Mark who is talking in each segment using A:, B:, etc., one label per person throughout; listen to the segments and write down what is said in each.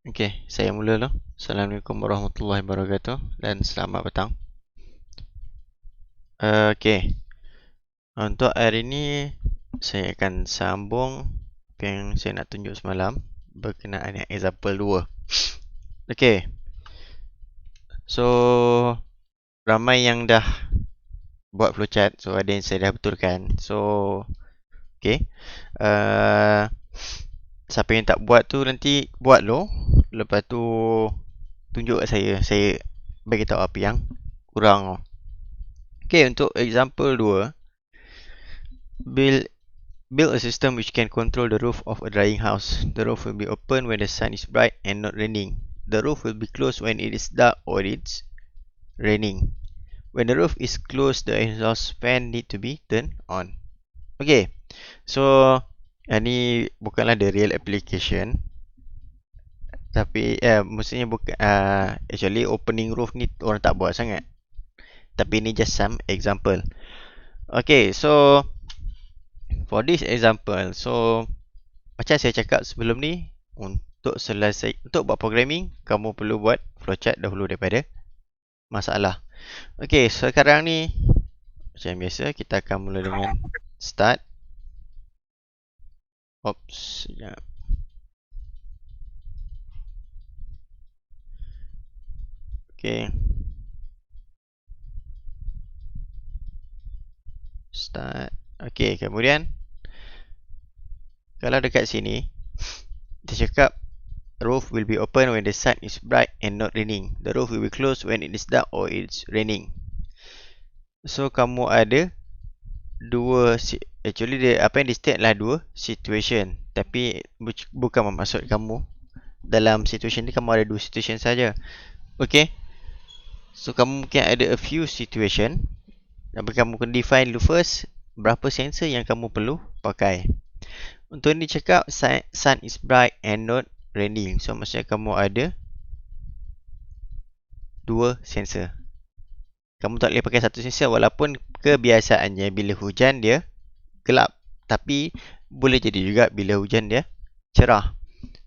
A: Okey, saya mula dulu. Assalamualaikum warahmatullahi wabarakatuh dan selamat petang. Okey, untuk hari ini saya akan sambung apa yang saya nak tunjuk semalam berkenaan dengan example 2. Okey, so ramai yang dah buat flowchart, so ada yang saya dah betulkan. So, okey. Uh, Siapa yang tak buat tu nanti buat lo. Lepas tu tunjuk kat saya bagi tahu apa yang kurang. Okey, untuk example 2, build build a system which can control the roof of a drying house. The roof will be open when the sun is bright and not raining. The roof will be closed when it is dark or it's raining. When the roof is closed, the exhaust fan need to be turned on. Okay, so ni bukanlah the real application, tapi maksudnya bukan actually opening roof ni orang tak buat sangat. Tapi ni just some example. Okay, so for this example, so macam saya cakap sebelum ni, untuk buat programming, kamu perlu buat flowchart dahulu daripada masalah. Okey, sekarang ni macam biasa kita akan mula dengan start. Oops, sekejap. Okey. Start. Okey, kemudian kalau dekat sini dia cakap roof will be open when the sun is bright and not raining. The roof will be closed when it is dark or it's raining. So kamu ada dua, actually dia apa yang di state adalah dua situation, tapi bukan bermaksud kamu dalam situation ni kamu ada dua situation saja. Okay, so kamu mungkin ada a few situation, tapi kamu kena define dulu first berapa sensor yang kamu perlu pakai. Untuk ni cakap sun is bright and not raining, so maksudnya kamu ada dua sensor. Kamu tak boleh pakai satu sensor, walaupun kebiasaannya bila hujan dia gelap, tapi boleh jadi juga bila hujan dia cerah.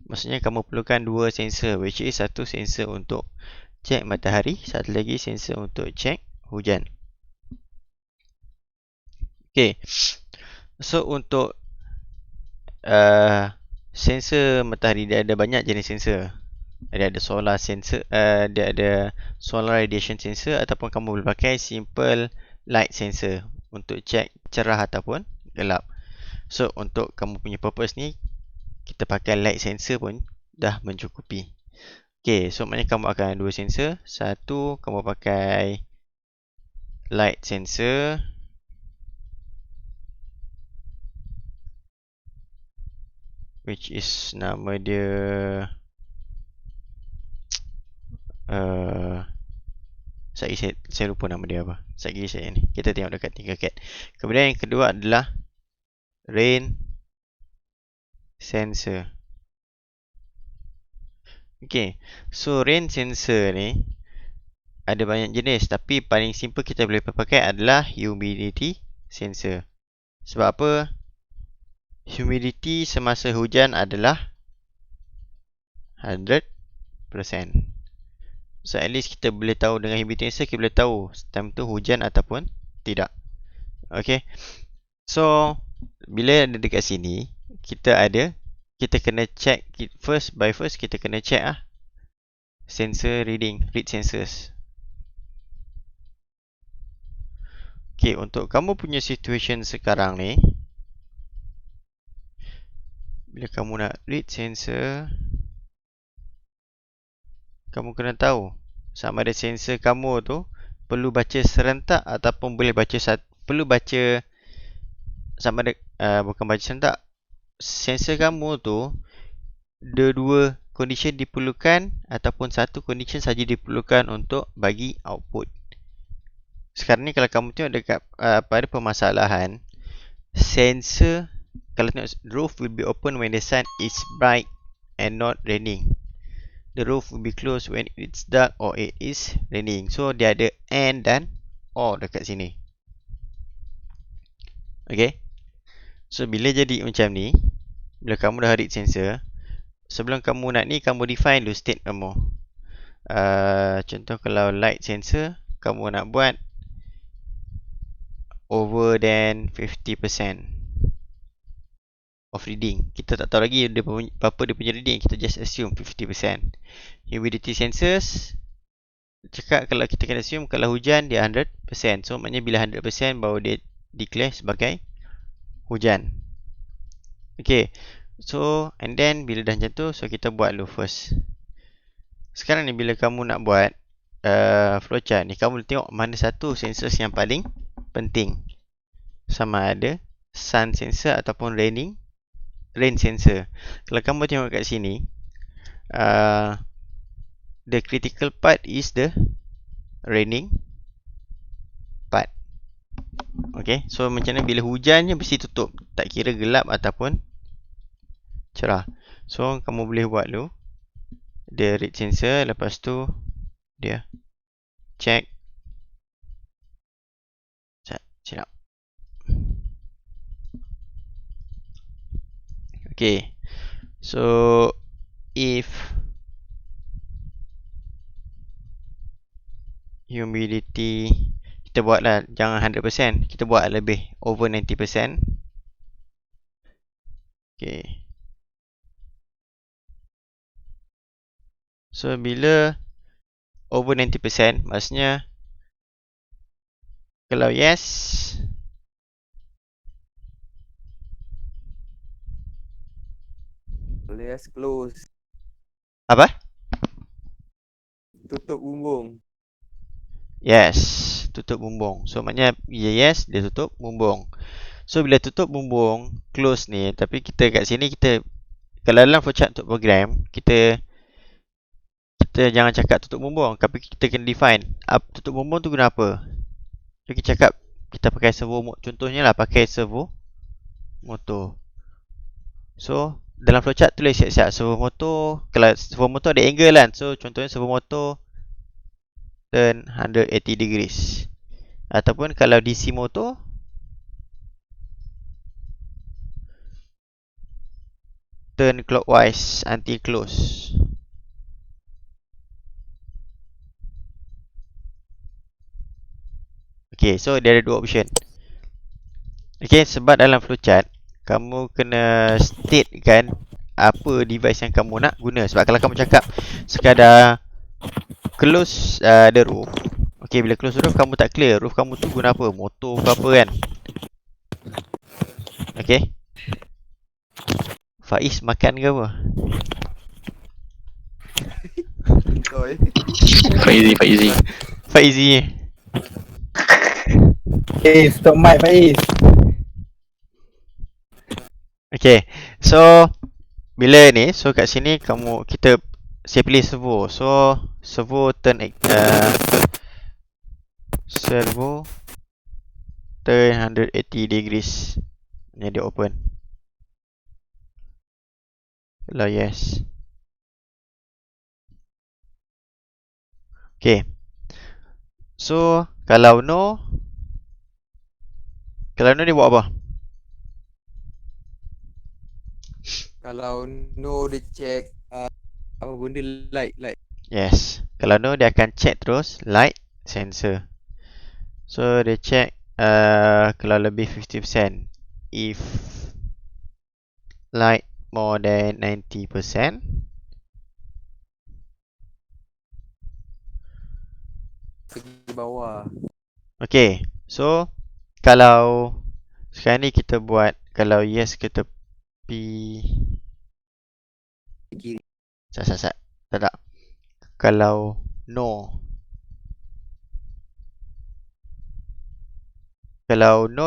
A: Maksudnya kamu perlukan dua sensor, which is satu sensor untuk cek matahari, satu lagi sensor untuk cek hujan. Okay, so untuk sensor matahari, dia ada banyak jenis sensor. Dia ada solar sensor, dia ada solar radiation sensor, ataupun kamu boleh pakai simple light sensor untuk cek cerah ataupun gelap. So untuk kamu punya purpose ni, kita pakai light sensor pun dah mencukupi. Okay, so maknanya kamu akan ada dua sensor. Satu, kamu pakai light sensor, which is nama dia saya lupa nama dia apa. Sekejap saya ni, kita tengok dekat Tinkercad. Kemudian yang kedua adalah rain sensor. Okay, so rain sensor ni ada banyak jenis, tapi paling simple kita boleh pakai adalah humidity sensor. Sebab apa? Humidity semasa hujan adalah 100%. So at least kita boleh tahu dengan humidity sensor, kita boleh tahu time tu hujan ataupun tidak. Okay, so bila ada dekat sini, kita kena check first kita kena check sensor reading, read sensors. Okay, untuk kamu punya situation sekarang ni, bila kamu nak read sensor, kamu kena tahu sama ada sensor kamu tu perlu baca serentak ataupun boleh baca perlu baca sama ada bukan baca serentak. Sensor kamu tu dua condition diperlukan ataupun satu condition saja diperlukan untuk bagi output. Sekarang ni kalau kamu tengok dekat pada permasalahan, sensor kalau tengok roof will be open when the sun is bright and not raining. The roof will be closed when it's dark or it is raining. So dia ada and dan or dekat sini. Okay, so bila jadi macam ni, bila kamu dah read sensor, sebelum kamu nak ni, kamu define dulu state kamu. Contoh kalau light sensor, kamu nak buat over than 50% of reading. Kita tak tahu lagi dia berapa dia punya reading, kita just assume 50%. Humidity sensors, cakap kalau kita kena assume kalau hujan dia 100%. So maknanya bila 100% baru dia declare sebagai hujan. Okay, so and then bila dah macam tu, so kita buat dulu first. Sekarang ni bila kamu nak buat flowchart ni, kamu tengok mana satu sensor yang paling penting. Sama ada sun sensor ataupun rain sensor. Kalau kamu tengok kat sini, the critical part is the raining part. Okay, so macam mana bila hujan je mesti tutup, tak kira gelap ataupun cerah. So kamu boleh buat dulu the red sensor, lepas tu dia check. Silap. Okay, so if humidity, kita buatlah jangan 100%, kita buat lebih over 90%. Okay, so bila over 90%, maksudnya kalau yes,
B: Yes, close.
A: apa?
B: Tutup bumbung.
A: Yes, tutup bumbung. So maknanya yes, dia tutup bumbung. So bila tutup bumbung, close ni, tapi kita kat sini kita, kalau dalam flowchart untuk program, kita jangan cakap tutup bumbung, tapi kita kena define tutup bumbung tu guna apa. So kita cakap kita pakai servo, contohnya lah pakai servo motor. So dalam flowchart tulis siap-siap servo motor. Kalau servo motor ada angle kan, so contohnya servo motor turn 180 degrees. Ataupun kalau DC motor, turn clockwise until close. Okay, so dia ada dua option. Okay, sebab dalam flowchart kamu kena state kan apa device yang kamu nak guna. Sebab kalau kamu cakap sekadar close the roof, okay, bila close the roof kamu tak clear roof kamu tu guna apa, motor ke apa kan. Okay, Faiz makan ke apa?
C: Faizi.
A: Faizi.
D: Stop mic Faiz.
A: Okay, so bila ni, so kat sini kita saya pilih servo. So servo turn servo turn 180 degrees. Ni dia open. Kalau yes. Okay, so kalau no dia buat apa?
B: Kalau no dia check apa benda light.
A: Yes, kalau no dia akan check terus light sensor. So dia check kalau lebih 50%, if light more than 90%,
B: Pergi bawah.
A: okay, so kalau sekarang ni kita buat kalau yes ke tepi
B: Kiri.
A: tak. Kalau no,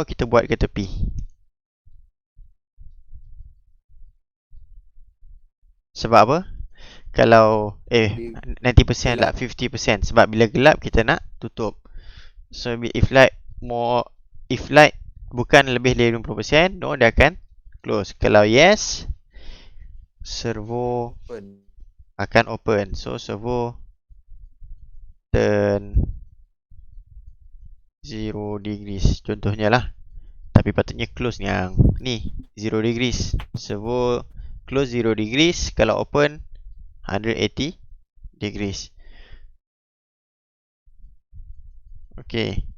A: kita buat ke tepi. Sebab apa? Kalau 90% lah, 50%. Sebab bila gelap kita nak tutup. So if light bukan lebih dari 50%, no dia akan close. Kalau yes, servo
B: Open.
A: akan open. So servo turn 0 degrees contohnya lah. Tapi patutnya close yang ni 0 degrees. Servo close 0 degrees, kalau open 180 degrees. Okay.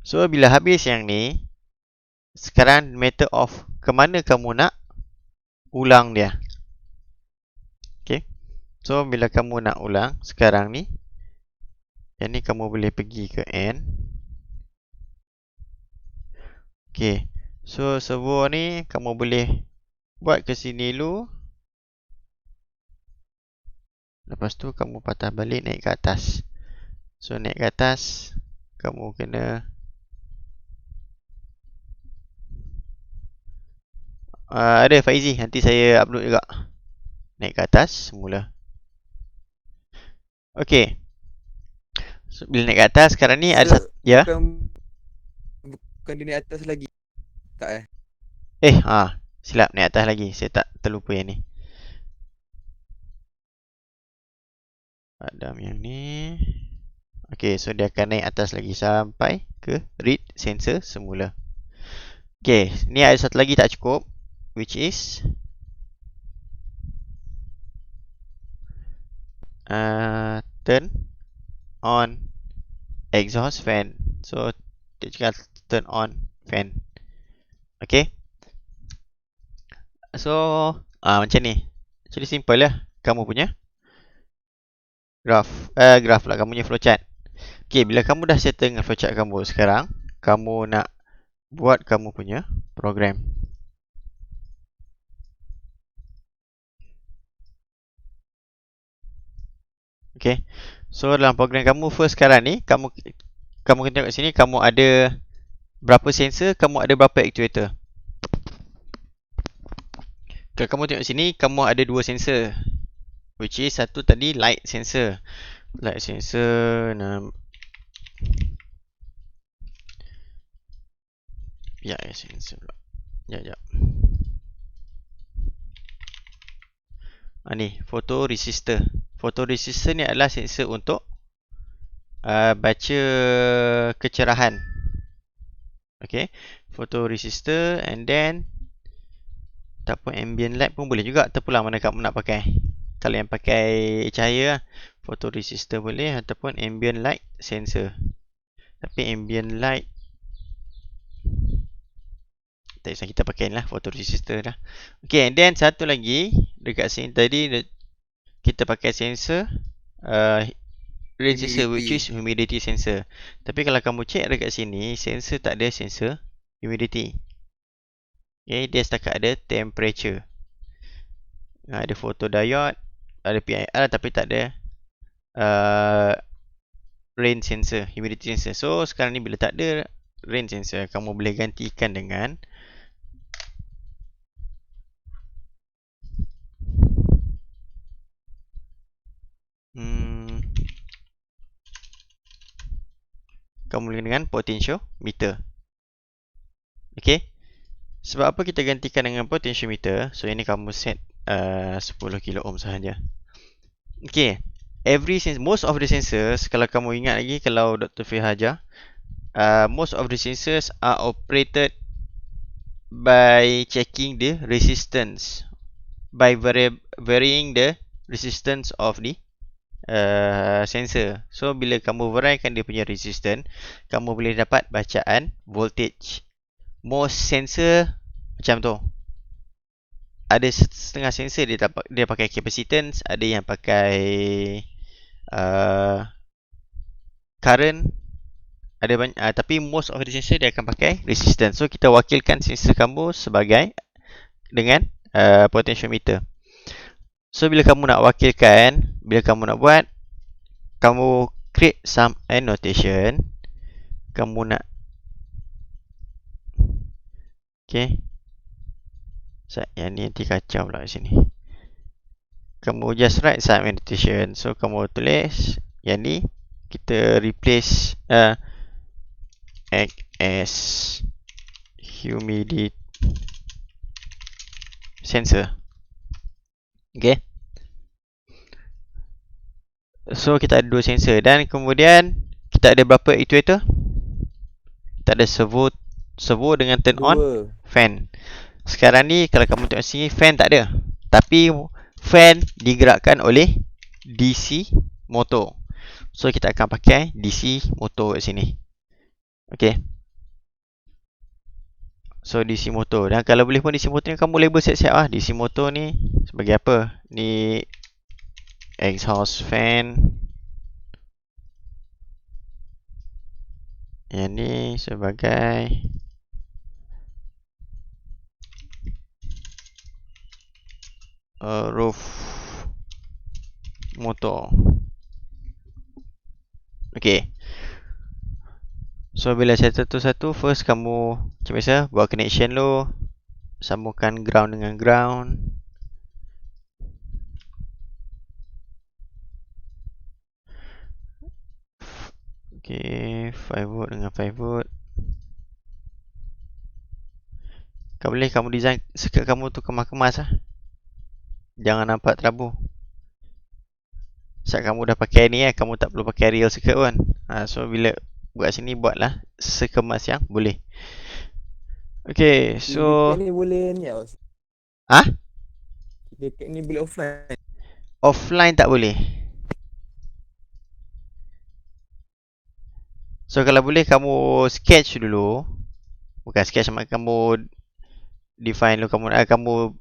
A: So bila habis yang ni, sekarang matter of ke mana kamu nak ulang dia. Okay. So bila kamu nak ulang sekarang ni, yang ni kamu boleh pergi ke end. Okay. So servo ni kamu boleh buat ke sini dulu. Lepas tu kamu patah balik naik ke atas. So naik ke atas, kamu kena ada Faizi, nanti saya upload juga. Naik ke atas semula. Okay. So, bila naik ke atas sekarang ni ada
B: So,
A: ya.
B: Bukan dia naik atas lagi. Tak
A: Silap naik atas lagi. Saya tak terlupa yang ni. Adam yang ni. Okay, so dia akan naik atas lagi sampai ke read sensor semula. Okay, ni ada satu lagi tak cukup, which is turn on exhaust fan. So dia cakap turn on fan. Okay. So macam ni. Jadi simple lah kamu punya graph lah, kamu punya flowchart. Okay, bila kamu dah settle dengan flowchart kamu, sekarang kamu nak buat kamu punya program. Okay. So dalam program kamu first sekarang ni, kamu kena tengok sini, kamu ada berapa sensor, kamu ada berapa actuator. Kalau kamu tengok sini, kamu ada 2 sensor, which is satu tadi light sensor. Light sensor sensor pula. Sekejap. Ni photoresistor. Photoresistor ni adalah sensor untuk baca kecerahan. Okay, photoresistor, and then ataupun ambient light pun boleh juga, terpulang mana kamu nak pakai. Kalau yang pakai cahaya, photoresistor boleh, ataupun ambient light sensor. Tapi ambient light tak usah kita pakai lah, photoresistor dah. Okay, and then satu lagi dekat sini tadi kita pakai sensor rain sensor, which is humidity sensor. Tapi kalau kamu check dekat sini, sensor tak ada sensor humidity. Okay, dia setakat ada temperature. Ada photodiode, ada PIR, tapi tak ada rain sensor, humidity sensor. So sekarang ni bila tak ada rain sensor, kamu boleh gantikan dengan kamu boleh dengan potentiometer. Okay. Sebab apa kita gantikan dengan potentiometer? So ini kamu set 10 kilo ohm sahaja. Okay. Most of the sensors, kalau kamu ingat lagi, kalau Dr. Fih ajar, most of the sensors are operated by checking the resistance, by varying the resistance of the sensor. So bila kamu varykan dia punya resistance, kamu boleh dapat bacaan voltage. Most sensor macam tu. Ada setengah sensor dia pakai capacitance, ada yang pakai current, ada banyak, tapi most of the sensor dia akan pakai resistance. So kita wakilkan sensor kamu sebagai dengan potentiometer. So bila kamu nak wakilkan, bila kamu nak buat, kamu create some annotation. Kamu nak yang ni nanti kacau pula kat sini. Kamu just write some annotation. So kamu tulis yang ni, kita replace act as humidity sensor. Okay. So kita ada 2 sensor, dan kemudian kita ada berapa actuator? Kita ada servo dengan turn on fan. Sekarang ni kalau kamu tengok sini, fan tak ada. Tapi fan digerakkan oleh DC motor. So kita akan pakai DC motor kat sini. Okay. So DC motor. Dan kalau boleh pun DC motor ni kamu label siap-siap lah. DC motor ni sebagai apa? Ni exhaust fan. Yang ni sebagai roof motor. Okay. So bila saya satu-satu, first kamu macam biasa buat connection lo. Sambungkan ground dengan ground. Okay, 5 volt dengan 5 volt. Kalau boleh kamu design circuit kamu tu kemas-kemas lah. Jangan nampak terabur. Saat kamu dah pakai ni kamu tak perlu pakai real circuit pun. So bila buat sini buatlah sekemas yang boleh. Okay, so
B: Dekat ni boleh ni lah.
A: Ah?
B: Dekat ni boleh offline.
A: Offline tak boleh. So kalau boleh kamu sketch dulu. Bukan sketch, kamu define dulu kamu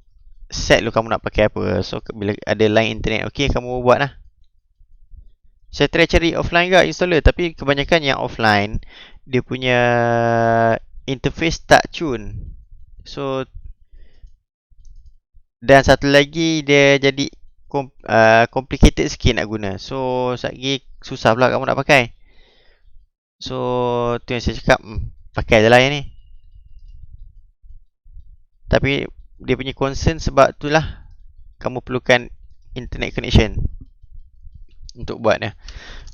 A: set dulu kamu nak pakai apa. So bila ada line internet okey, kamu buat lah. Saya try cari offline ke installer, tapi kebanyakan yang offline dia punya interface tak tune. So dan satu lagi dia jadi complicated sikit nak guna. So lagi susah pula kamu nak pakai. So tu yang saya cakap, pakai je lah yang ni. Tapi dia punya concern sebab itulah kamu perlukan internet connection untuk buatnya.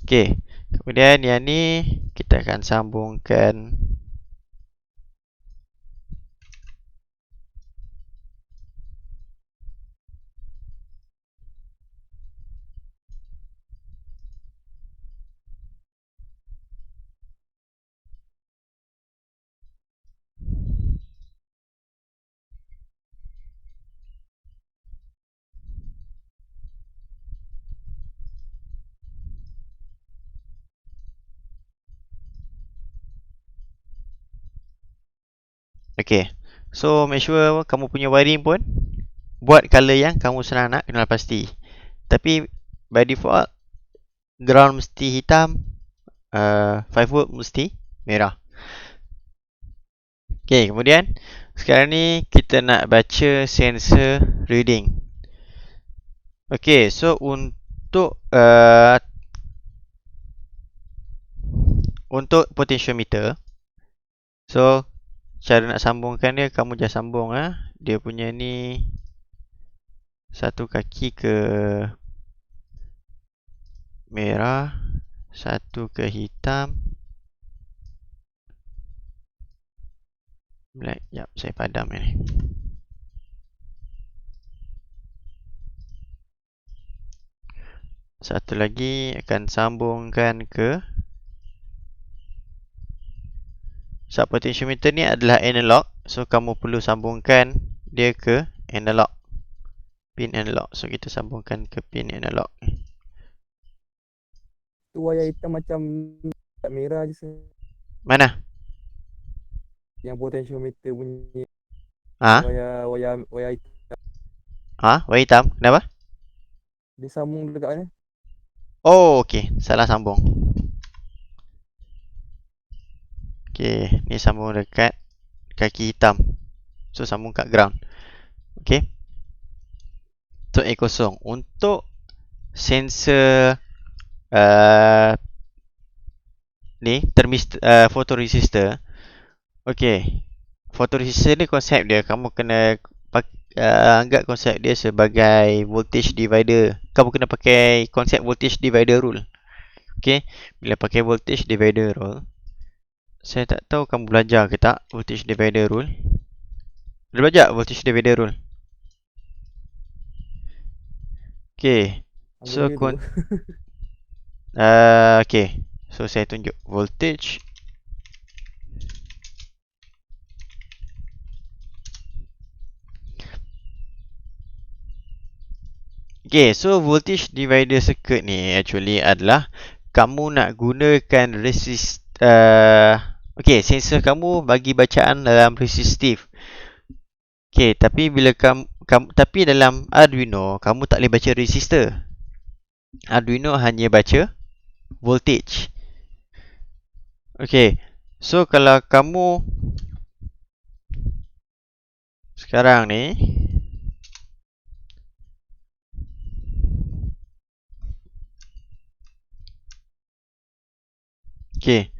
A: Okey. Kemudian yang ni kita akan sambungkan okay. So make sure kamu punya wiring pun buat color yang kamu senang nak kenal pasti. Tapi by default ground mesti hitam, 5 volt mesti merah. Okay, kemudian sekarang ni kita nak baca sensor reading. Okay, so untuk potentiometer, so cara nak sambungkan dia, kamu just sambung dia punya ni satu kaki ke merah, satu ke hitam, black. Jap, saya padam ni. Satu lagi akan sambungkan ke potentiometer ni adalah analog, so kamu perlu sambungkan dia ke analog, pin analog. So kita sambungkan ke pin analog.
B: Tu wayar hitam macam tak merah je.
A: Mana?
B: Yang potentiometer punya
A: Ha?
B: wayar hitam.
A: Wayar hitam? Kenapa?
B: Dia sambung dekat mana?
A: Oh, okey, salah sambung. Okey, ni sambung dekat kaki hitam. So sambung kat ground. Okey. Untuk E0. Untuk sensor ni photoresistor. Okey. Photoresistor ni konsep dia kamu kena anggap konsep dia sebagai voltage divider. Kamu kena pakai konsep voltage divider rule. Okey. Bila pakai voltage divider rule, saya tak tahu kamu belajar ke tak voltage divider rule. Dah belajar voltage divider rule? Okay. So okay. So saya tunjuk voltage Okay, so voltage divider circuit ni actually adalah kamu nak gunakan okay, sensor kamu bagi bacaan dalam resistif. Okay, tapi bila tapi dalam Arduino kamu tak boleh baca resistor. Arduino hanya baca voltage. Okay, so kalau kamu sekarang ni okay,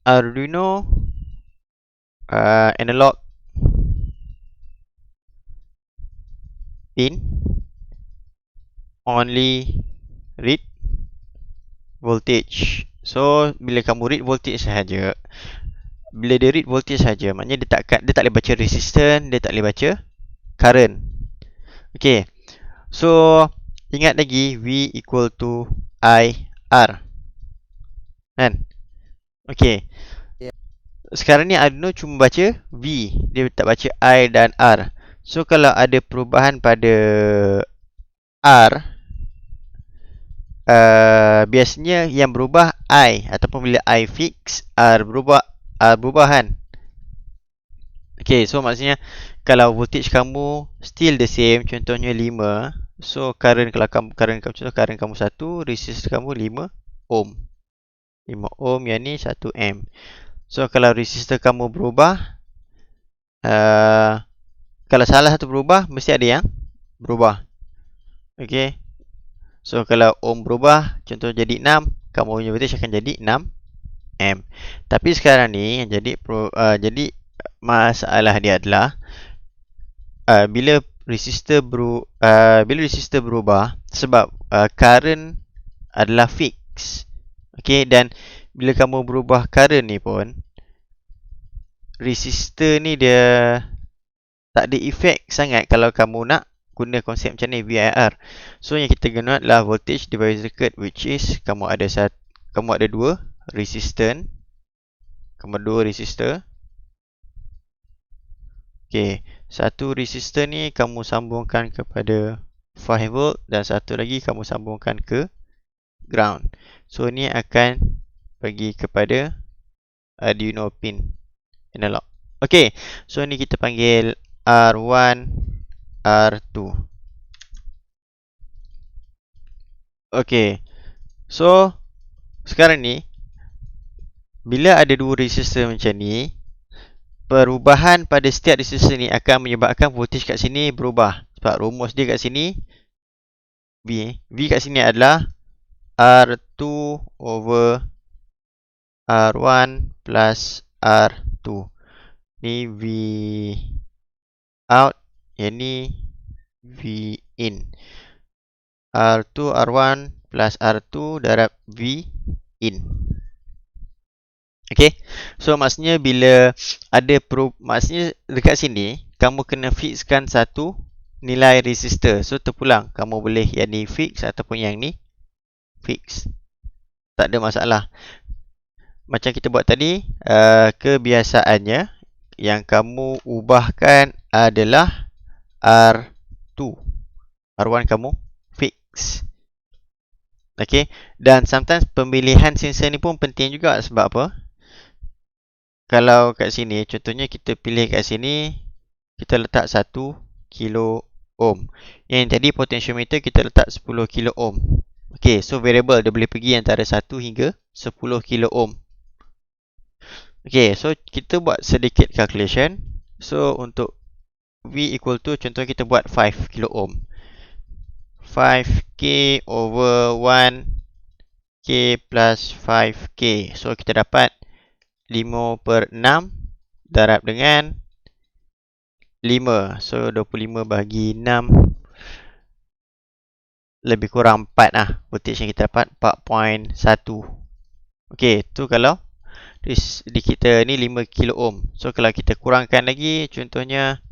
A: Arduino analog pin only read voltage. So bila kamu read voltage sahaja, bila dia read voltage saja, maknanya dia tak boleh baca resistance, dia tak boleh baca current. Okay, so ingat lagi V equal to IR, kan? Okay, sekarang ni Arduino cuma baca V, dia tak baca I dan R. So kalau ada perubahan pada R, biasanya yang berubah I, ataupun bila I fix, R berubah kan. Okay, so maksudnya kalau voltage kamu still the same, contohnya 5, so current current kamu 1, resistor kamu 5 ohm. 5 ohm yang ni 1 amp. So kalau resistor kamu berubah, kalau salah satu berubah, mesti ada yang berubah. Okay, so kalau ohm berubah, contoh jadi 6, kamu punya voltage akan jadi 6 amp. Tapi sekarang ni yang jadi masalah dia adalah bila resistor berubah, sebab current adalah fix. Okay, dan bila kamu berubah current ni pun, resistor ni dia tak ada efek sangat kalau kamu nak guna konsep macam ni, VIR. So yang kita guna adalah voltage divider circuit, which is kamu ada dua resistor. Okay, satu resistor ni kamu sambungkan kepada 5 volt dan satu lagi kamu sambungkan ke ground. So ni akan pergi kepada Arduino pin analog. Okay, so ni kita panggil R1, R2. Okay, so sekarang ni bila ada dua resistor macam ni, perubahan pada setiap resistor ni akan menyebabkan voltage kat sini berubah. Sebab rumus dia kat sini V kat sini adalah R2 over R1 plus R2. Ni V out, yang ni V in. R2 R1 plus R2 darab V in. Okay, so maksudnya bila ada maksudnya dekat sini kamu kena fixkan satu nilai resistor. So terpulang, kamu boleh yang ni fix ataupun yang ni fix, tak ada masalah. Macam kita buat tadi, kebiasaannya yang kamu ubahkan adalah R2, R1 kamu fix. Okay, dan sometimes pemilihan sensor ni pun penting juga. Sebab apa? Kalau kat sini, contohnya kita pilih kat sini, kita letak 1 kilo ohm. Yang tadi potentiometer kita letak 10 kilo ohm. Okay, so variable dia boleh pergi antara 1 hingga 10 kilo ohm. Okay, so kita buat sedikit calculation. So untuk V equal to, contoh kita buat 5 kilo ohm. 5K over 1K plus 5K. So kita dapat 5/6 darab dengan 5. So 25 bahagi 6 lebih kurang 4 lah. Voltage yang kita dapat 4.1. Okay, tu kalau di kita ni 5 kilo ohm. So kalau kita kurangkan lagi, contohnya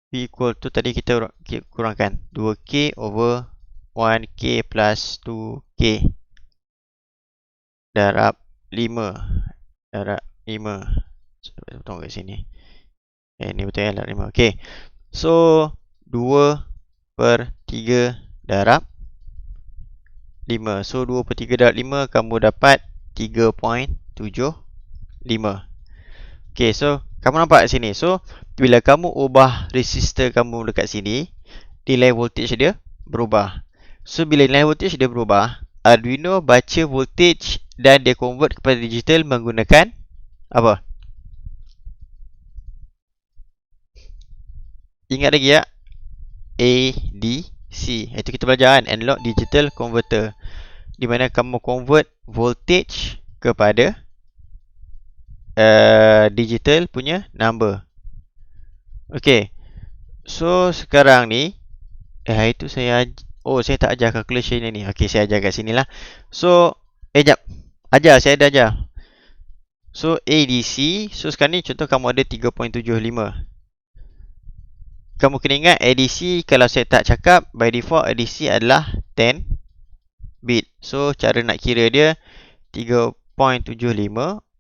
A: V equal to, tadi kita kurangkan 2K over 1K plus 2K darab 5. Darab 5. So, tengok kat sini. Ni betul ya, darab 5. Okay. So 2/3 darab 5. So 2/3 darab 5 kamu dapat 3.75. Okay, so kamu nampak kat sini. So bila kamu ubah resistor kamu dekat sini, nilai voltage dia berubah. So bila nilai voltage dia berubah, Arduino baca voltage dan dia convert kepada digital menggunakan apa? Ingat lagi tak? ADC. Itu kita belajar kan, analog digital converter, di mana kamu convert voltage kepada digital punya number. Okay, so sekarang ni itu saya saya tak ajar calculation ni. Okay, saya ajar kat sini lah. So jap, saya dah ajar. So ADC, so sekarang ni contoh kamu ada 3.75. Kamu kena ingat ADC, kalau saya tak cakap, by default ADC adalah 10 bit. So cara nak kira dia 3.75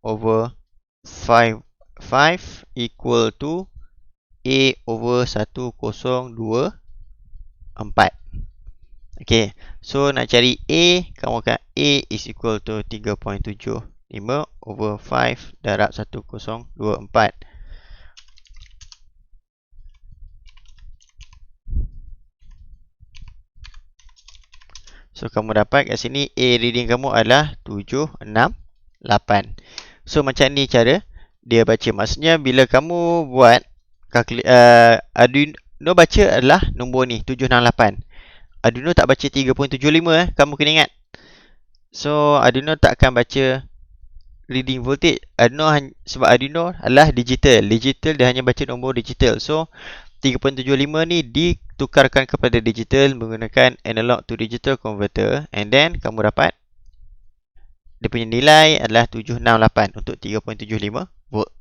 A: over 5 equal to A over 1024. Okay, so nak cari A, kamu akan A is equal to 3.75 over 5 darab 1024. So kamu dapat kat sini A reading kamu adalah 768. So macam ni cara dia baca. Maksudnya bila kamu buat Arduino baca adalah nombor ni 768. Arduino tak baca 3.75 kamu kena ingat. So Arduino tak akan baca reading voltage. Sebab Arduino adalah digital. Digital dia hanya baca nombor digital. So 3.75 ni ditukarkan kepada digital menggunakan analog to digital converter, and then kamu dapat dia punya nilai adalah 768 untuk 3.75 volt.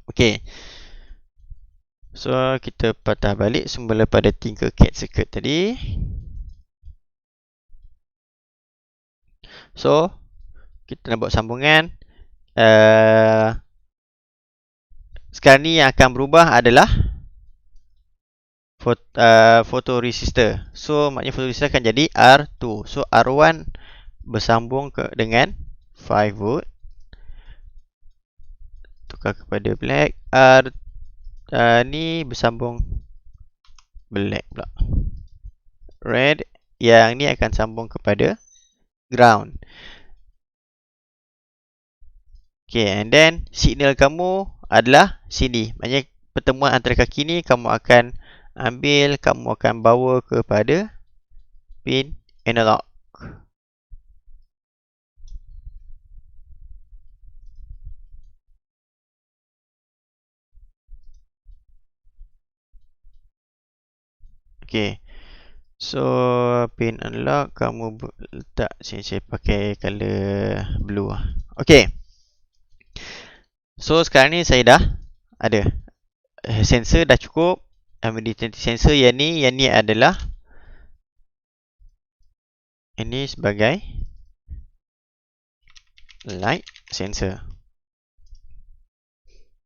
A: Okay, so kita patah balik semula pada Tinkercad circuit tadi. So kita nak buat sambungan. Sekarang ni yang akan berubah adalah photoresistor. So maknanya photoresistor akan jadi R2. So R1 bersambung dengan 5 volt. Tukar kepada black. Ni bersambung black pula. Red. Yang ni akan sambung kepada ground. Okay, and then signal kamu adalah sini. Maknanya pertemuan antara kaki ni kamu akan ambil, kamu akan bawa kepada pin analog. Okay, so pin analog kamu letak sini. Saya pakai color blue. Okay, so sekarang ni saya dah ada sensor dah cukup. Sensor yang ni adalah ini sebagai light sensor.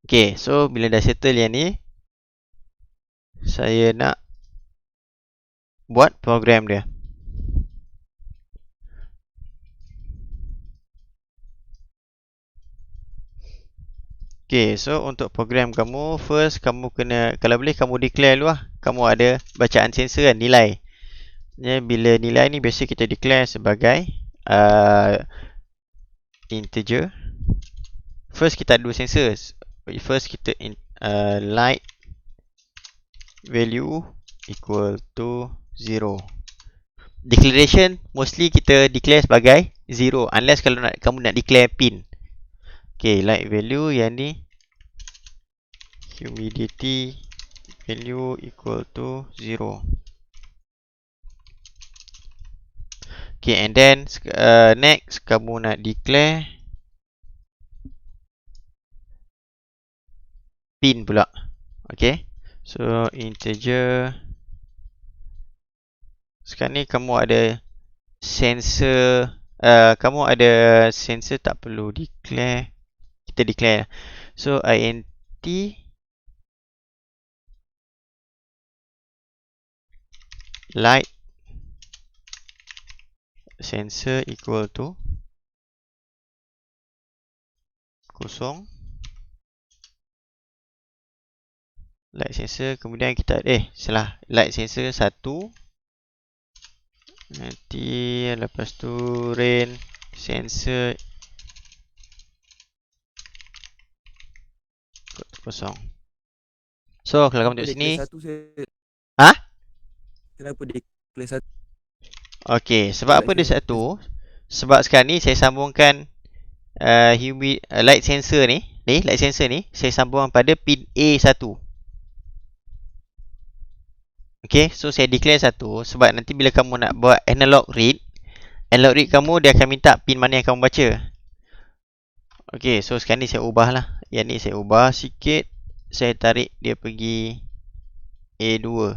A: Okay, so bila dah settle yang ni, saya nak buat program dia. Okay, so untuk program kamu, first kamu kena, kalau boleh kamu declare dulu lah. Kamu ada bacaan sensor kan, nilai. Bila nilai ni biasa kita declare sebagai integer. First kita ada dua sensor. First kita light value equal to 0. Declaration mostly kita declare sebagai 0 unless kalau kamu nak declare pin. Okay, light value yang ni humidity value equal to 0. Okay, and then next kamu nak declare pin pula. Okay, so integer. Sekarang ni kamu ada sensor. Kamu ada sensor, tak perlu declare. Kita declare. So int light sensor equal to kosong. Light sensor, kemudian kita salah, light sensor 1. Nanti lepas tu rain sensor kosong. So kalau kamu tengok sini, ha?
B: Kenapa declare 1?
A: Okey, sebab apa dia 1? Sebab sekarang ni saya sambungkan light sensor ni, light sensor ni saya sambung pada pin A1. Okay, so saya declare 1 sebab nanti bila kamu nak buat analog read kamu dia akan minta pin mana yang kamu baca. Okay, so sekarang ni saya ubah lah. Yang ni saya ubah sikit. Saya tarik dia pergi A2.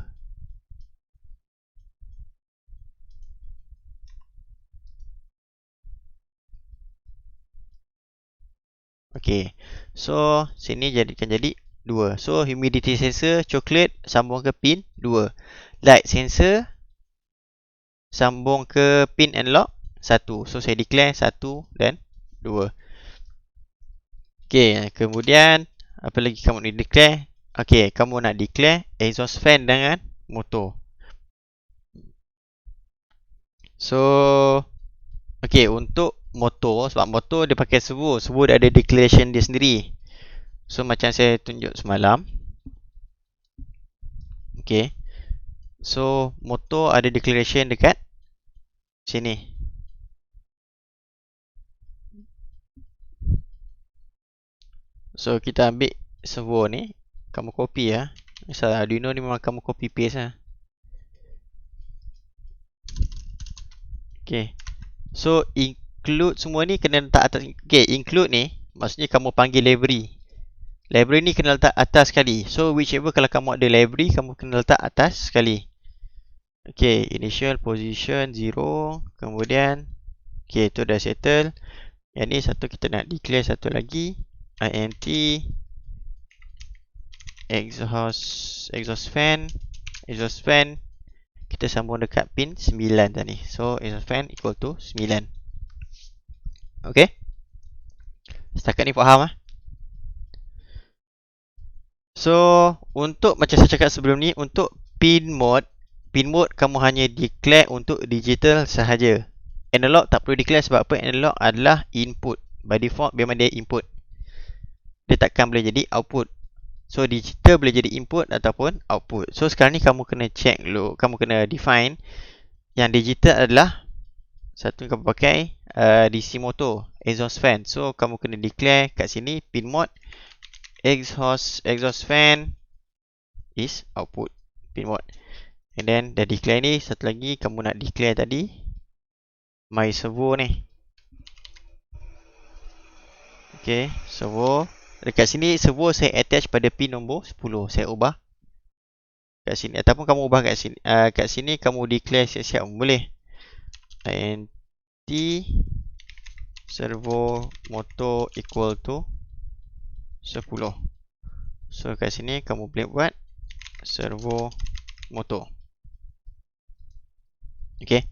A: Okay, so sini jadikan jadi 2. So humidity sensor coklat sambung ke pin 2. Light sensor sambung ke pin analog 1. So saya declare 1 dan 2. Okay, kemudian apa lagi kamu nak declare? Okay, kamu nak declare exhaust fan dengan motor. So okay, untuk motor, sebab motor dia pakai servo dia ada declaration dia sendiri. So macam saya tunjuk semalam. Okay, so motor ada declaration dekat sini. So kita ambil servo ni, kamu copy lah. Misal Arduino ni memang kamu copy paste lah. Okay, so include semua ni kena letak atas. Okay, include ni maksudnya kamu panggil library. Library ni kena letak atas sekali. So whichever kalau kamu ada library, kamu kena letak atas sekali. Okay, initial position 0. Kemudian okay, tu dah settle. Yang ni satu kita nak declare satu lagi. int exhaust fan kita sambung dekat pin 9 tadi. So exhaust fan equal to 9. Okay, setakat ni faham lah. So untuk macam saya cakap sebelum ni, untuk pin mode kamu hanya declare untuk digital sahaja. Analog tak perlu declare sebab apa? Analog adalah input. By default memang dia input. Dia takkan boleh jadi output. So digital boleh jadi input ataupun output. So sekarang ni kamu kena check dulu, kamu kena define yang digital adalah satu kamu pakai DC motor, exhaust fan. So kamu kena declare kat sini pin mode exhaust fan is output pin mode. And then dah declare ni, satu lagi kamu nak declare tadi my servo ni. Okay, servo. Dekat sini servo saya attach pada pin nombor 10. Saya ubah kat sini ataupun kamu ubah kat sini. Kat sini kamu declare siap-siap boleh. int servo motor equal to 10. So kat sini kamu boleh buat servo motor. Okay,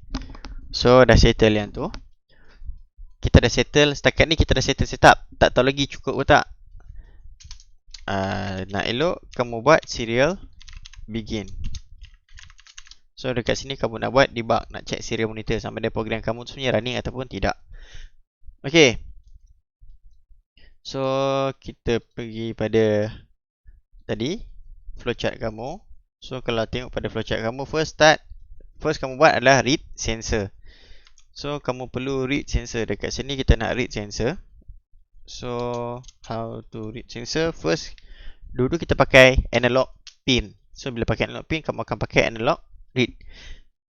A: so dah settle yang tu. Kita dah settle, setakat ni kita dah settle setup. Tak tahu lagi cukup ke tak. Nak elok kamu buat serial begin. So dekat sini kamu nak buat debug, nak check serial monitor sama ada program kamu tu sebenarnya running ataupun tidak. Okay, so kita pergi pada tadi flowchart kamu. So kalau tengok pada flowchart kamu, first kamu buat adalah read sensor. So kamu perlu read sensor. Dekat sini kita nak read sensor. So how to read sensor? First, dulu kita pakai analog pin. So bila pakai analog pin, kamu akan pakai analog read.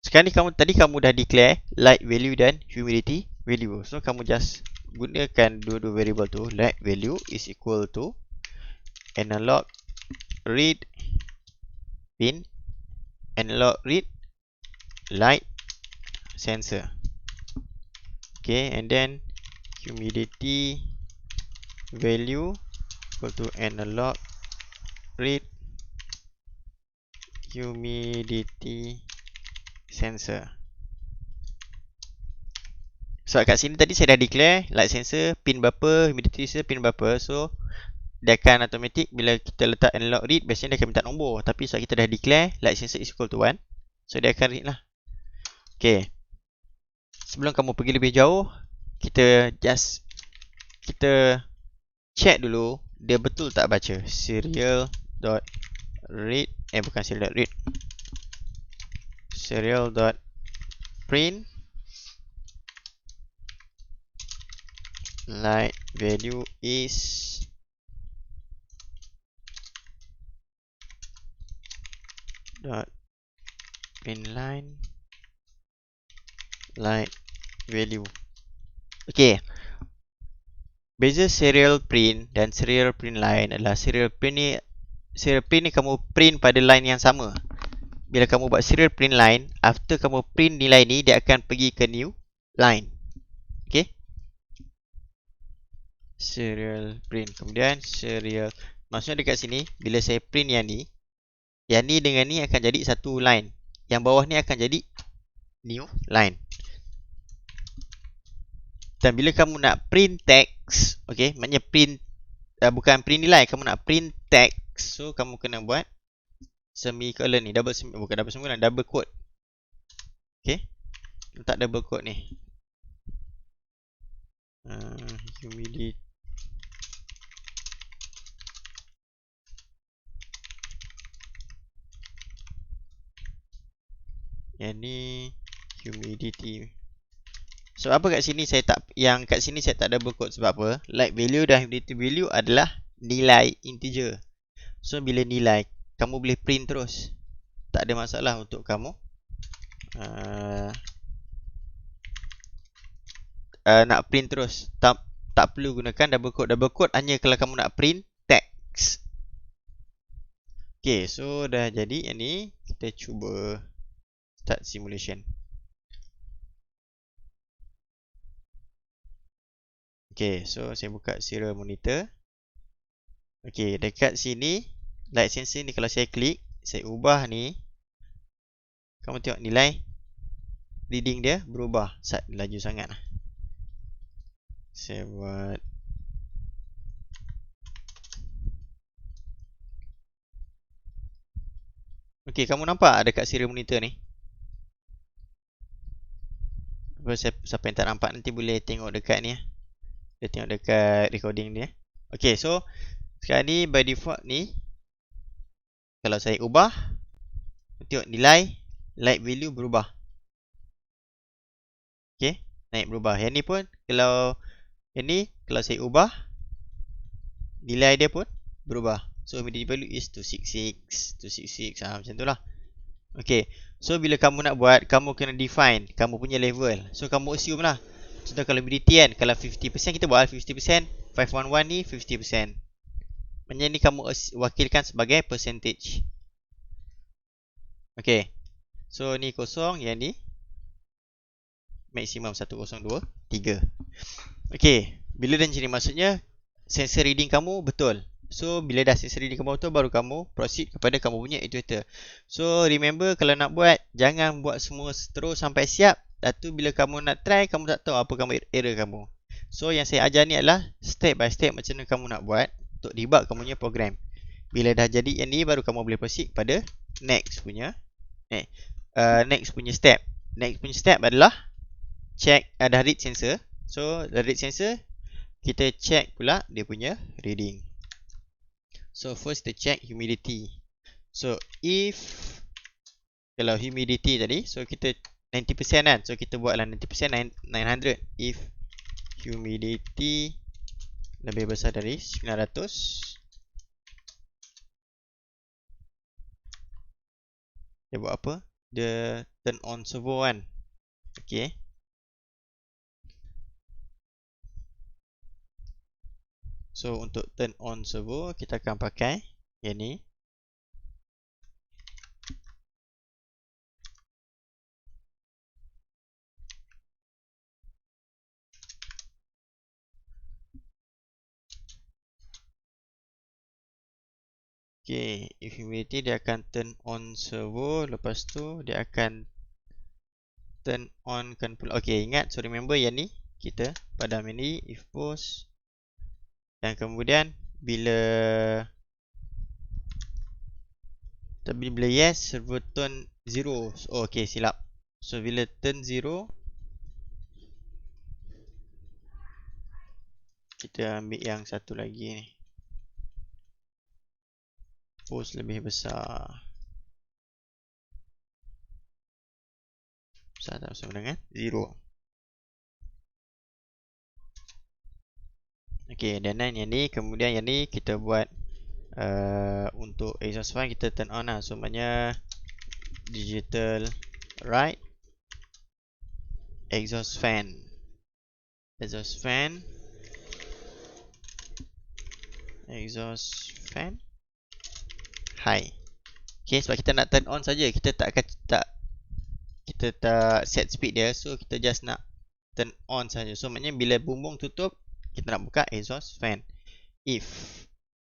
A: Sekarang ni tadi kamu dah declare light value dan humidity value. So kamu just gunakan dua-dua variable tu. Light value is equal to analog read pin, analog read light sensor. Okay, and then humidity value equal to analog read humidity sensor. So kat sini tadi saya dah declare light sensor pin berapa, humidity sensor pin berapa. So dia akan automatic bila kita letak analog read, biasanya dia akan minta nombor. Tapi sebab kita dah declare light sensor is equal to 1, so dia akan read lah. Okay, sebelum kamu pergi lebih jauh, kita check dulu dia betul tak baca serial.read, bukan serial.read, serial.print light value is dot print line light value. Okay, beza serial print dan serial print line adalah serial print ni kamu print pada line yang sama. Bila kamu buat serial print line, after kamu print nilai ni, dia akan pergi ke new line. Okay, serial print, kemudian serial, maksudnya dekat sini bila saya print yang ni dengan ni akan jadi satu line, yang bawah ni akan jadi new line. Dan bila kamu nak print text, okay, maknanya print bukan print nilai, kamu nak print text, so kamu kena buat semicolon ni, double quote. Okay, letak double quote ni. Humidity yang ni humidity. So apa kat sini saya tak, yang kat sini saya tak double quote sebab apa? Light value dan humidity value adalah nilai integer. So bila nilai, kamu boleh print terus, tak ada masalah untuk kamu nak print terus. Tak perlu gunakan double quote. Double quote hanya kalau kamu nak print text. Okay, so dah jadi yang ni, kita cuba start simulation. Okay, so saya buka serial monitor. Okay, dekat sini light sensor ni kalau saya klik, saya ubah ni, kamu tengok nilai reading dia berubah. Laju sangat lah. Saya buat okay, kamu nampak dekat serial monitor ni? Siapa yang tak nampak nanti boleh tengok dekat ni. Dia tengok dekat recording ni. Okay, so sekarang ni by default ni, kalau saya ubah, tengok nilai light value berubah. Okay, naik berubah. Yang ni pun kalau saya ubah, nilai dia pun berubah. So humidity value is 266 macam tu lah. Okay, so bila kamu nak buat, kamu kena define kamu punya level. So kamu assume lah, contoh kalau humidity kan, kalau 50% kita buat 50%, 511 ni 50%. Maksudnya ni kamu wakilkan sebagai percentage. Okay, so ni kosong, yang ni maksimum 1023. Okay, bila dah macam ni, maksudnya sensor reading kamu betul. So bila dah sensor reading kamu betul, baru kamu proceed kepada kamu punya actuator. So remember, kalau nak buat, jangan buat semua terus sampai siap. Lepas bila kamu nak try, kamu tak tahu apa error kamu. So yang saya ajar ni adalah step by step macam mana kamu nak buat untuk debug kamu punya program. Bila dah jadi yang ni, baru kamu boleh proceed pada next punya step. Next punya step adalah check ada read sensor. So the read sensor, kita check pula dia punya reading. So first kita check humidity. So if kalau humidity tadi, so kita 90% kan, so kita buatlah 90% 900. If humidity lebih besar dari 900, dia buat apa? Dia turn on servo kan. Okay, so untuk turn on servo, kita akan pakai yang ni. Okay, if humidity dia akan turn on servo, lepas tu dia akan turn on kan pula. Okay, ingat. So remember yang ni kita padam ini if post, dan kemudian bila yes, server turn 0. Oh, okay, silap. So bila turn 0, kita ambil yang satu lagi ni, post lebih besar. Besar tak sama dengan 0. Okay, dan yang ni, kemudian yang ni kita buat untuk exhaust fan kita turn on lah. So maknanya digital right exhaust fan high. Okay, sebab kita nak turn on saja, kita tak set speed dia, so kita just nak turn on saja. So maknanya bila bumbung tutup, kita nak buka exhaust fan. If,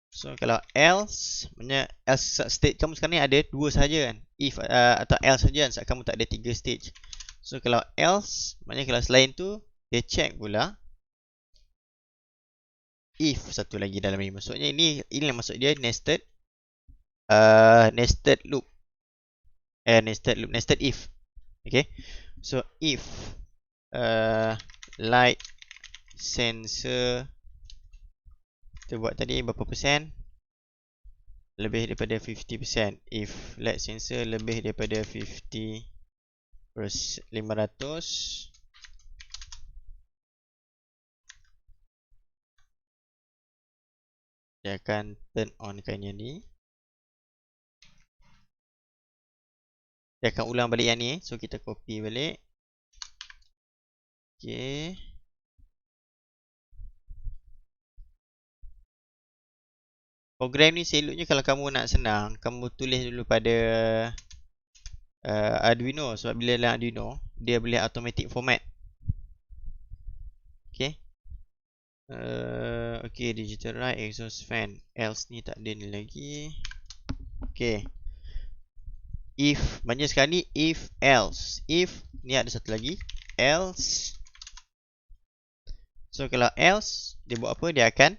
A: so kalau else, maknanya else state kamu sekarang ni ada 2 saja kan. If atau else saja kan, sebab kamu tak ada 3 stage. So kalau else, maknanya kalau selain tu, dia check pula if satu lagi dalam ni. Maksudnya inilah maksud dia nested loop. Nested if. Okay. So if light sensor, kita buat tadi berapa persen? Lebih daripada 50%. If light sensor lebih daripada 500, dia akan turn on kan yang ni. Dia akan ulang balik yang ni. So kita copy balik. Okay. Program ni selutnya kalau kamu nak senang, kamu tulis dulu pada Arduino. Sebab bila dalam Arduino, dia boleh automatic format. Okay. Okay, digital right exhaust fan. Else ni tak ada ni lagi. Okay. If, maknanya sekarang ni if else. If, ni ada satu lagi. Else. So kalau else, dia buat apa? Dia akan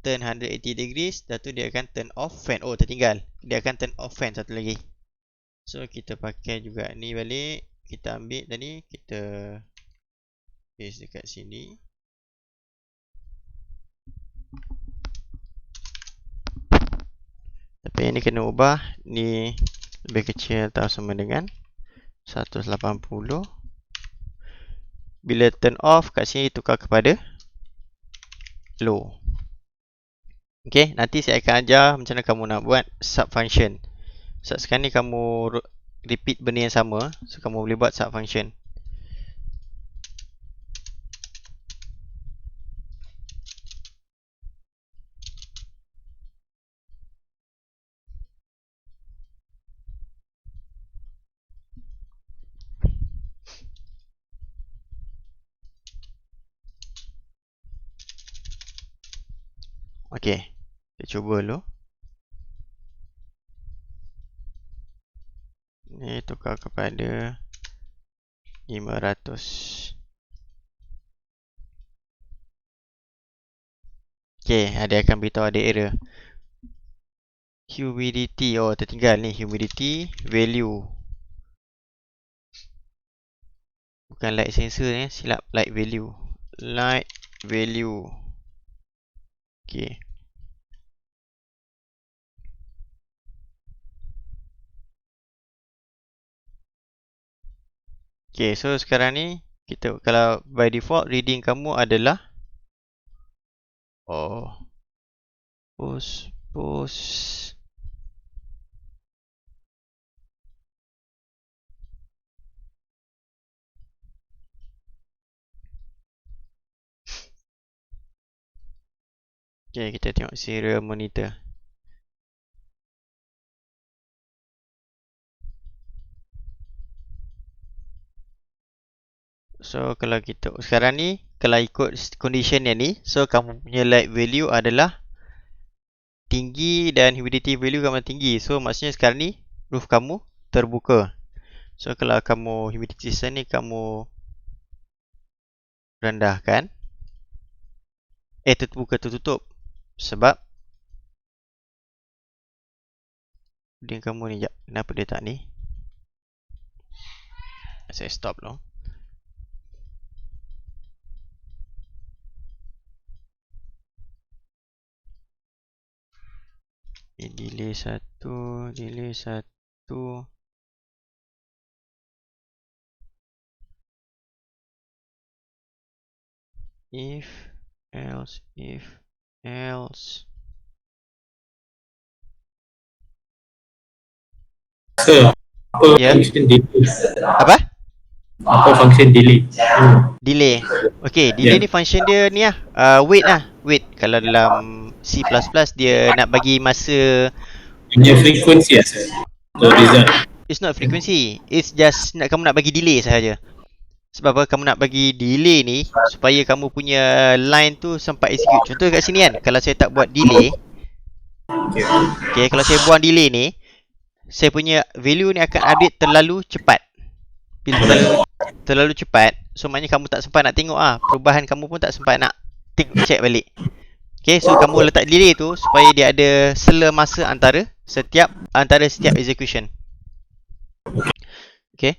A: turn 180 degrees. Dan tu dia akan turn off fan. Oh, tertinggal. Dia akan turn off fan satu lagi. So kita pakai juga ni balik. Kita ambil tadi, kita paste dekat sini. Tapi yang ni kena ubah. Ni lebih kecil atau sama dengan 180. Bila turn off, kat sini tukar kepada low. Okay, nanti saya akan ajar macam mana kamu nak buat sub function. So, sekarang ni kamu repeat benda yang sama. So kamu boleh buat sub function. Okay, kita cuba dulu. Ni tukar kepada 500. Okay, dia akan beritahu ada error. Humidity, oh tertinggal ni. Humidity value. Bukan light sensor ni, silap. Light value. Light value. Okay. Okay, so sekarang ni kita, kalau by default reading kamu adalah post. Okay, kita tengok serial monitor. So kalau kita sekarang ni, kalau ikut condition yang ni, so kamu punya light value adalah tinggi dan humidity value kamu tinggi. So maksudnya sekarang ni roof kamu terbuka. So kalau kamu humidity sensor ni kamu rendahkan, terbuka tertutup, sebab reading kamu ni, jap, kenapa dia tak ni? Saya stop dulu. Delay 1, delay 1. If else.
C: Sir, apa
A: Ya.
C: function delay?
A: Apa?
C: Apa function delay?
A: Delay. Okay, delay ni function dia ni lah. Wait lah. Wait. Kalau dalam C++ dia nak bagi masa.
C: Punya frequency lah sir. The result.
A: It's not frequency. It's just kamu nak bagi delay sahaja. Sebab apa kamu nak bagi delay ni supaya kamu punya line tu sempat execute. Contoh kat sini kan, kalau saya tak buat delay. Okay, kalau saya buang delay ni, saya punya value ni akan update terlalu cepat. Bila terlalu cepat, so maknanya kamu tak sempat nak tengok perubahan kamu pun tak sempat nak check balik. Okay, so kamu letak delay tu supaya dia ada sela masa antara setiap execution. Okay.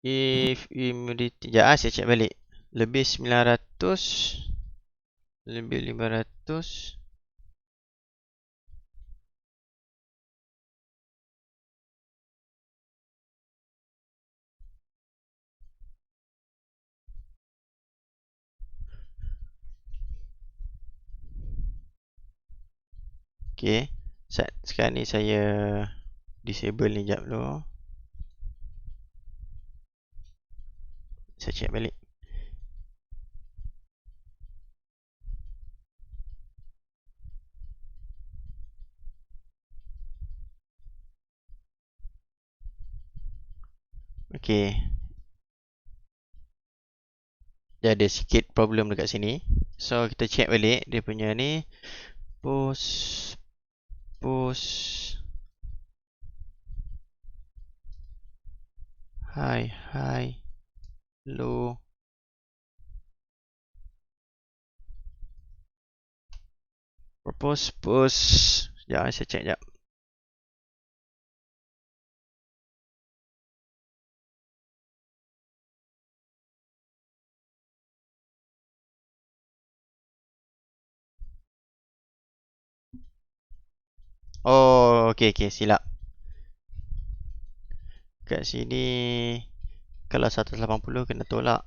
A: If humidity, saya check balik. Lebih 900, lebih 500. Okay, sekarang ni saya disable ni jap dulu. Saya check balik. Okay, dia ada sikit problem dekat sini. So kita check balik dia punya ni. Push high low. Push. Ya, saya check jap. Oh, okay, silap. Kat sini kalau 180 kena tolak.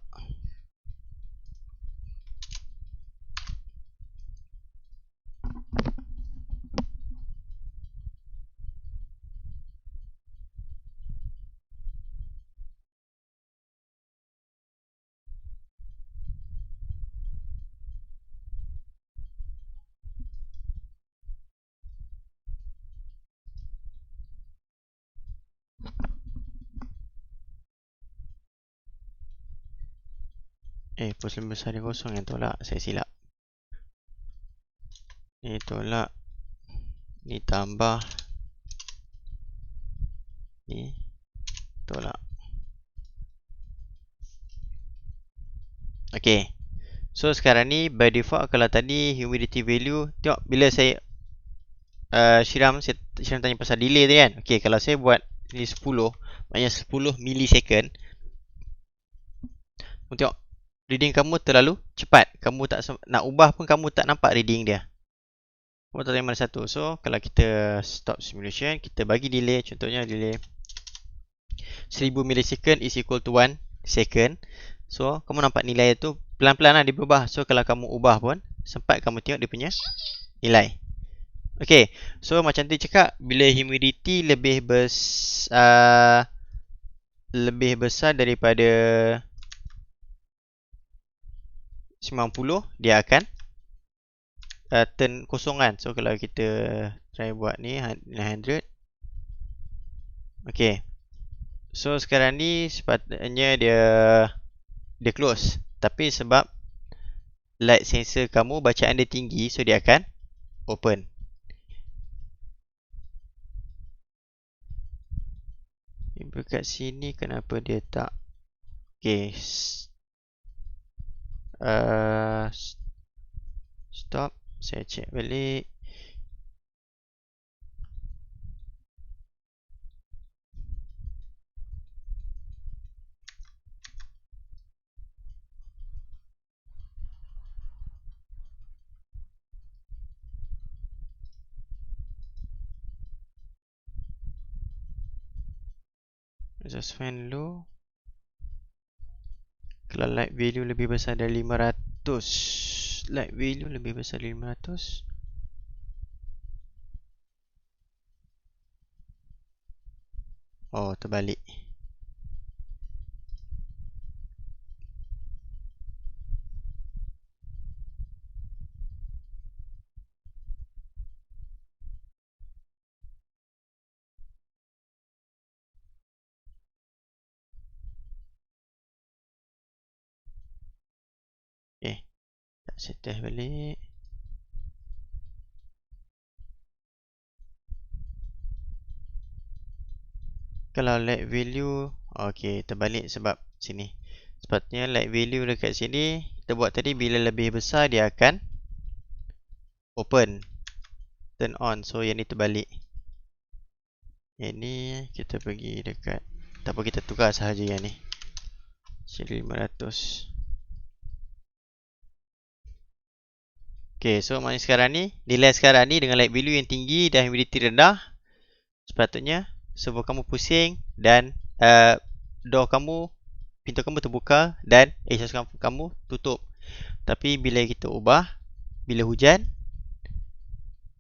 A: Pos lebih besar dia kosong yang tolak. Saya silap. Ni tolak. Ni tambah. Ni tolak. Okay. So sekarang ni by default kalau tadi humidity value, tengok bila saya Syiram tanya pasal delay tu kan. Okay, kalau saya buat ni 10, maknanya 10 millisecond. Tengok reading kamu terlalu cepat. Kamu tak nak ubah pun kamu tak nampak reading dia. Kamu tak tahu mana satu. So kalau kita stop simulation, kita bagi delay. Contohnya delay 1000 millisecond is equal to 1 second. So kamu nampak nilai tu pelan-pelan lah dia berubah. So kalau kamu ubah pun sempat kamu tengok dia punya nilai. Okay, so macam tu cakap, bila humidity lebih besar daripada 90, dia akan turn kosong kan. So kalau kita try buat ni 900. Okay, so sekarang ni sepatutnya dia close, tapi sebab light sensor kamu bacaan dia tinggi, so dia akan open. Dekat sini kenapa dia tak? Okay. Stop. Saya check balik. Just fan low. Kalau light value lebih besar dari 500. Light value lebih besar dari 500. Oh, terbalik. Okay. Tak settle balik. Kalau light value, okay, terbalik sebab sini. Sepatutnya light value dekat sini, kita buat tadi bila lebih besar dia akan open, turn on. So yang ni terbalik. Yang ni kita pergi dekat, tak apa, kita tukar sahaja yang ni. Jadi 500. Okay, so maknanya sekarang ni, nilai sekarang ni dengan light value yang tinggi dan humidity rendah, sepatutnya servo kamu pusing dan door kamu, pintu kamu terbuka dan exhaust kamu tutup. Tapi bila kita ubah, bila hujan,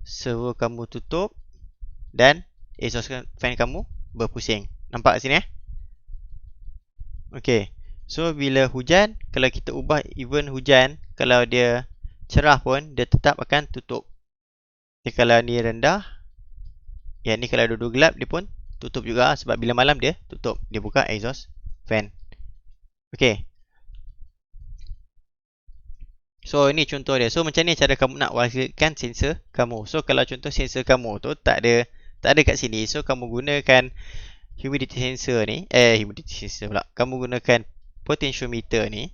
A: servo kamu tutup dan exhaust fan kamu berpusing. Nampak kat sini Okay. So bila hujan, kalau kita ubah even hujan, kalau dia cerah pun dia tetap akan tutup. Jadi kalau ni rendah, yang ni kalau duduk gelap dia pun tutup juga sebab bila malam dia tutup, dia buka exhaust fan. Okay. So ini contoh dia. So macam ni cara kamu nak wakilkan sensor kamu. So kalau contoh sensor kamu tu tak ada kat sini, so kamu gunakan humidity sensor ni, humidity sensor pula. Kamu gunakan potentiometer ni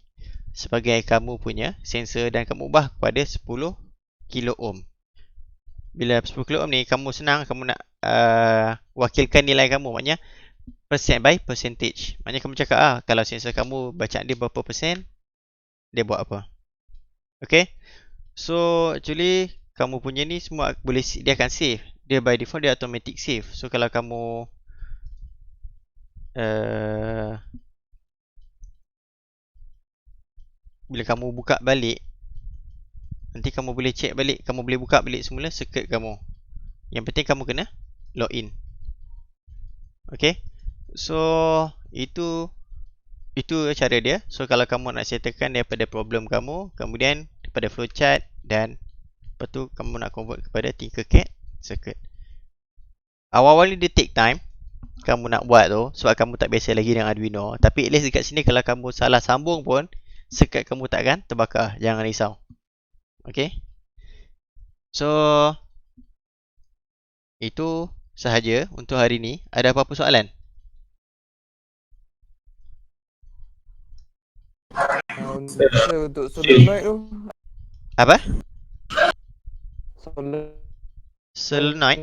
A: sebagai kamu punya sensor dan kamu ubah kepada 10 kilo ohm. Bila 10 kilo ohm ni kamu senang, kamu nak wakilkan nilai kamu, maknanya percent by percentage. Maknanya kamu cakap kalau sensor kamu bacaan dia berapa persen, dia buat apa. Okay. So actually kamu punya ni semua boleh, dia akan save. Dia by default dia automatic save. So kalau kamu bila kamu buka balik, nanti kamu boleh check balik, kamu boleh buka balik semula circuit kamu. Yang penting kamu kena login. Okay. So itu cara dia. So kalau kamu nak settlekan daripada problem kamu, kemudian daripada flowchart, dan lepas tu kamu nak convert kepada Tinkercad circuit. Awal-awal ni dia take time kamu nak buat tu sebab kamu tak biasa lagi dengan Arduino. Tapi at least dekat sini kalau kamu salah sambung pun, circuit kamu takkan terbakar. Jangan risau. Okay. So itu sahaja untuk hari ni. Ada apa-apa soalan?
B: Untuk solenoid tu.
A: Apa?
B: Solenoid.
A: Solenoid?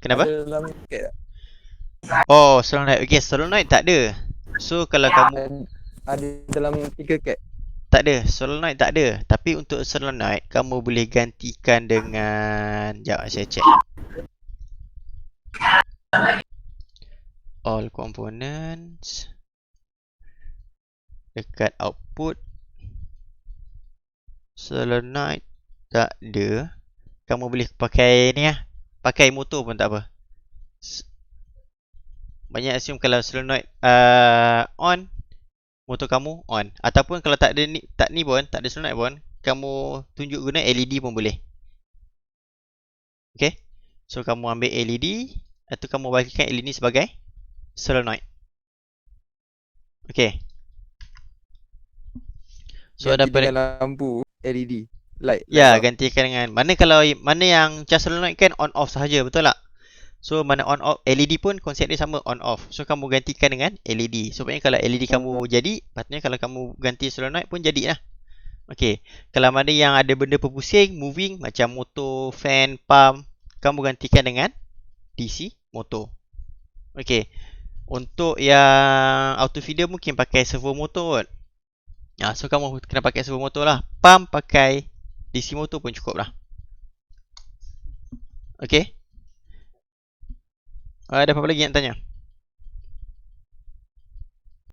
A: Kenapa?
B: Ada dalam paket tak?
A: Oh, solenoid. Okay, solenoid tak ada. So kalau kamu
B: Ada dalam Tinkercad.
A: tak ada, solenoid tak ada. Tapi untuk solenoid kamu boleh gantikan dengan, sekejap saya check. All components. Dekat output solenoid tak ada. Kamu boleh pakai ni pakai motor pun tak apa. Banyak assume kalau solenoid on, motor kamu on. Ataupun kalau tak ada ni, tak ada solenoid pun, kamu tunjuk guna LED pun boleh. Okay. So kamu ambil LED atau kamu wakilkan LED ni sebagai solenoid. Okay. So ada
B: lampu LED light.
A: Ya, gantikan dengan mana yang cas solenoid kan on off sahaja, betul tak? So mana on off, LED pun konsep dia sama, on off. So kamu gantikan dengan LED. So patutnya kalau LED kamu jadi, patutnya kalau kamu ganti solenoid pun jadi lah. Okay, kalau mana yang ada benda berpusing, moving macam motor, fan, pump, kamu gantikan dengan DC motor. Okay, untuk yang auto feeder mungkin pakai servo motor kot. So kamu kena pakai servo motor lah. Pump pakai DC motor pun cukup lah. Okay. Ada apa-apa lagi nak tanya?